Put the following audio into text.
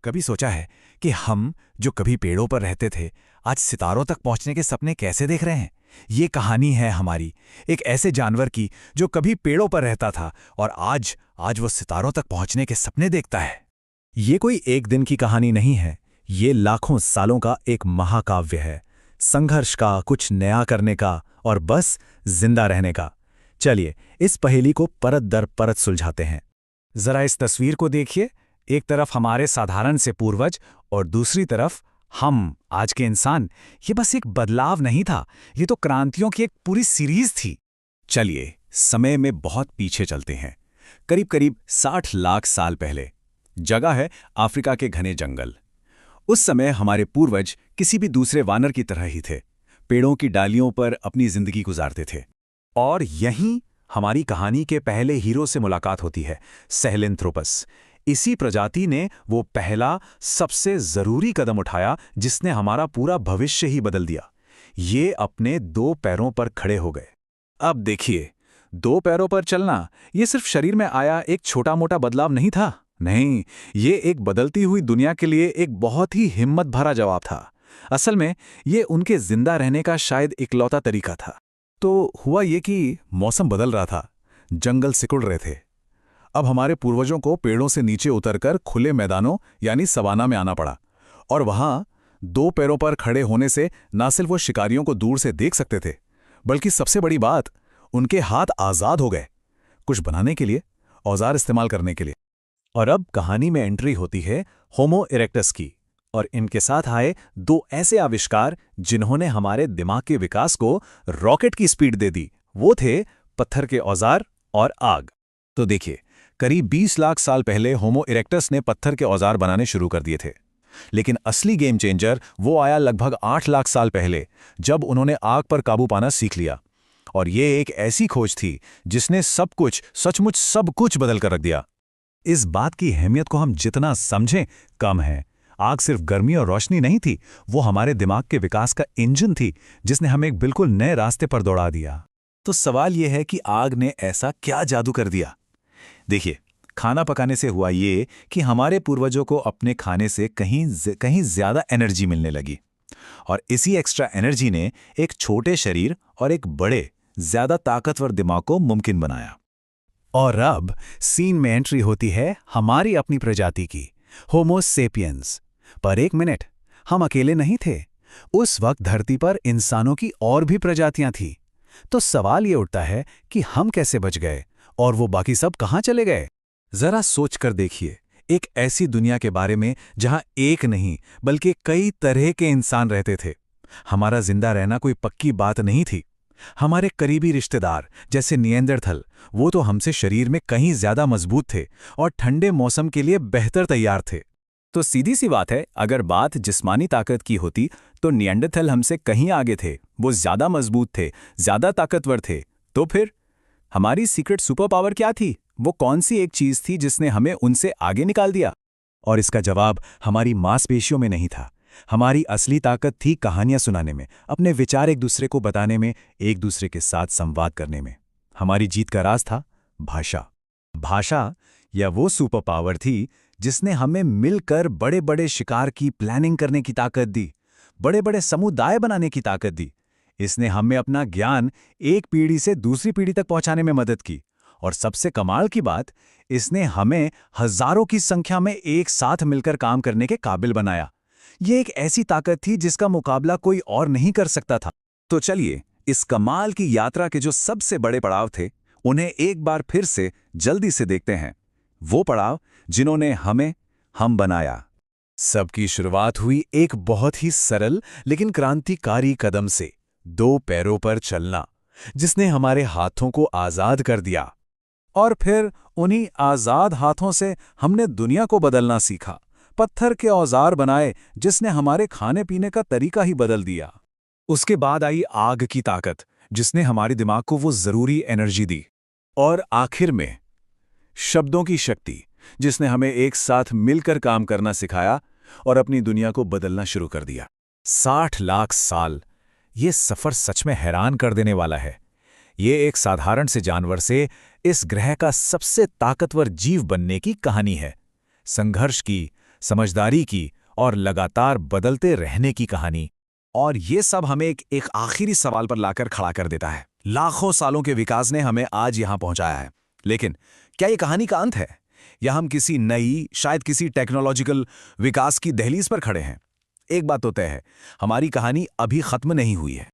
कभी सोचा है कि हम जो कभी पेड़ों पर रहते थे आज सितारों तक पहुंचने के सपने कैसे देख रहे हैं। ये कहानी है हमारी एक ऐसे जानवर की जो कभी पेड़ों पर रहता था और आज आज वो सितारों तक पहुंचने के सपने देखता है। ये कोई एक दिन की कहानी नहीं है, ये लाखों सालों का एक महाकाव्य है, संघर्ष का, कुछ नया करने का और बस जिंदा रहने का। चलिए इस पहेली को परत दर परत सुलझाते हैं। जरा इस तस्वीर को देखिए, एक तरफ हमारे साधारण से पूर्वज और दूसरी तरफ हम आज के इंसान। ये बस एक बदलाव नहीं था, ये तो क्रांतियों की एक पूरी सीरीज थी। चलिए समय में बहुत पीछे चलते हैं, करीब करीब 60 लाख साल पहले। जगह है अफ्रीका के घने जंगल। उस समय हमारे पूर्वज किसी भी दूसरे वानर की तरह ही थे, पेड़ों की डालियों पर अपनी जिंदगी गुजारते थे। और यहीं हमारी कहानी के पहले हीरो से मुलाकात होती है, सहेलेंथ्रोपस। इसी प्रजाति ने वो पहला सबसे जरूरी कदम उठाया जिसने हमारा पूरा भविष्य ही बदल दिया। ये अपने 2 पैरों पर खड़े हो गए। अब देखिए, 2 पैरों पर चलना ये सिर्फ शरीर में आया एक छोटा मोटा बदलाव नहीं था। नहीं, ये एक बदलती हुई दुनिया के लिए एक बहुत ही हिम्मत भरा जवाब था। असल में ये उनके जिंदा रहने का शायद इकलौता तरीका था। तो हुआ ये कि मौसम बदल रहा था, जंगल सिकुड़ रहे थे। अब हमारे पूर्वजों को पेड़ों से नीचे उतरकर खुले मैदानों यानी सवाना में आना पड़ा। और वहां 2 पैरों पर खड़े होने से न सिर्फ वो शिकारियों को दूर से देख सकते थे, बल्कि सबसे बड़ी बात, उनके हाथ आजाद हो गए, कुछ बनाने के लिए, औजार इस्तेमाल करने के लिए। और अब कहानी में एंट्री होती है होमो इरेक्टस की, और इनके साथ आए 2 ऐसे आविष्कार जिन्होंने हमारे दिमाग के विकास को रॉकेट की स्पीड दे दी। वो थे पत्थर के औजार और आग। तो देखिए, करीब 20 लाख साल पहले होमो इरेक्टस ने पत्थर के औजार बनाने शुरू कर दिए थे। लेकिन असली गेम चेंजर वो आया लगभग 8 लाख साल पहले, जब उन्होंने आग पर काबू पाना सीख लिया। और ये एक ऐसी खोज थी जिसने सब कुछ, सचमुच सब कुछ बदल कर रख दिया। इस बात की अहमियत को हम जितना समझें कम है। आग सिर्फ गर्मी और रोशनी नहीं थी, वो हमारे दिमाग के विकास का इंजन थी जिसने हमें एक बिल्कुल नए रास्ते पर दौड़ा दिया। तो सवाल यह है कि आग ने ऐसा क्या जादू कर दिया। देखिए, खाना पकाने से हुआ ये कि हमारे पूर्वजों को अपने खाने से कहीं ज्यादा एनर्जी मिलने लगी। और इसी एक्स्ट्रा एनर्जी ने एक छोटे शरीर और एक बड़े, ज्यादा ताकतवर दिमाग को मुमकिन बनाया। और अब सीन में एंट्री होती है हमारी अपनी प्रजाति की, होमो सेपियंस। पर एक मिनट, हम अकेले नहीं थे। उस वक्त धरती पर इंसानों की और भी प्रजातियां थीं। तो सवाल ये उठता है कि हम कैसे बच गए और वो बाकी सब कहां चले गए। जरा सोच कर देखिए, एक ऐसी दुनिया के बारे में जहां एक नहीं बल्कि कई तरह के इंसान रहते थे। हमारा जिंदा रहना कोई पक्की बात नहीं थी। हमारे करीबी रिश्तेदार जैसे निएंडरथल, वो तो हमसे शरीर में कहीं ज्यादा मजबूत थे और ठंडे मौसम के लिए बेहतर तैयार थे। तो सीधी सी बात है, अगर बात जिस्मानी ताकत की होती तो निएंडरथल हमसे कहीं आगे थे। वो ज्यादा मजबूत थे, ज्यादा ताकतवर थे। तो फिर हमारी सीक्रेट सुपर पावर क्या थी? वो कौन सी एक चीज थी जिसने हमें उनसे आगे निकाल दिया? और इसका जवाब हमारी मांसपेशियों में नहीं था। हमारी असली ताकत थी कहानियां सुनाने में, अपने विचार एक दूसरे को बताने में, एक दूसरे के साथ संवाद करने में। हमारी जीत का राज था भाषा। भाषा या वो सुपर पावर थी जिसने हमें मिलकर बड़े बड़े शिकार की प्लानिंग करने की ताकत दी, बड़े बड़े समुदाय बनाने की ताकत दी। इसने हमें अपना ज्ञान एक पीढ़ी से दूसरी पीढ़ी तक पहुंचाने में मदद की। और सबसे कमाल की बात, इसने हमें हजारों की संख्या में एक साथ मिलकर काम करने के काबिल बनाया। ये एक ऐसी ताकत थी जिसका मुकाबला कोई और नहीं कर सकता था। तो चलिए, इस कमाल की यात्रा के जो सबसे बड़े पड़ाव थे, उन्हें एक बार फिर से जल्दी से देखते हैं। वो पड़ाव जिन्होंने हमें हम बनाया। सबकी शुरुआत हुई एक बहुत ही सरल लेकिन क्रांतिकारी कदम से, 2 पैरों पर चलना, जिसने हमारे हाथों को आजाद कर दिया। और फिर उन्हीं आजाद हाथों से हमने दुनिया को बदलना सीखा। पत्थर के औजार बनाए जिसने हमारे खाने पीने का तरीका ही बदल दिया। उसके बाद आई आग की ताकत जिसने हमारे दिमाग को वो जरूरी एनर्जी दी। और आखिर में शब्दों की शक्ति जिसने हमें एक साथ मिलकर काम करना सिखाया और अपनी दुनिया को बदलना शुरू कर दिया। 60 लाख साल, ये सफर सच में हैरान कर देने वाला है। ये एक साधारण से जानवर से इस ग्रह का सबसे ताकतवर जीव बनने की कहानी है। संघर्ष की, समझदारी की और लगातार बदलते रहने की कहानी। और ये सब हमें एक आखिरी सवाल पर लाकर खड़ा कर देता है। लाखों सालों के विकास ने हमें आज यहां पहुंचाया है, लेकिन क्या ये कहानी का अंत है, या हम किसी नई, शायद किसी टेक्नोलॉजिकल विकास की दहलीज पर खड़े हैं? एक बात तो तय है, हमारी कहानी अभी खत्म नहीं हुई है।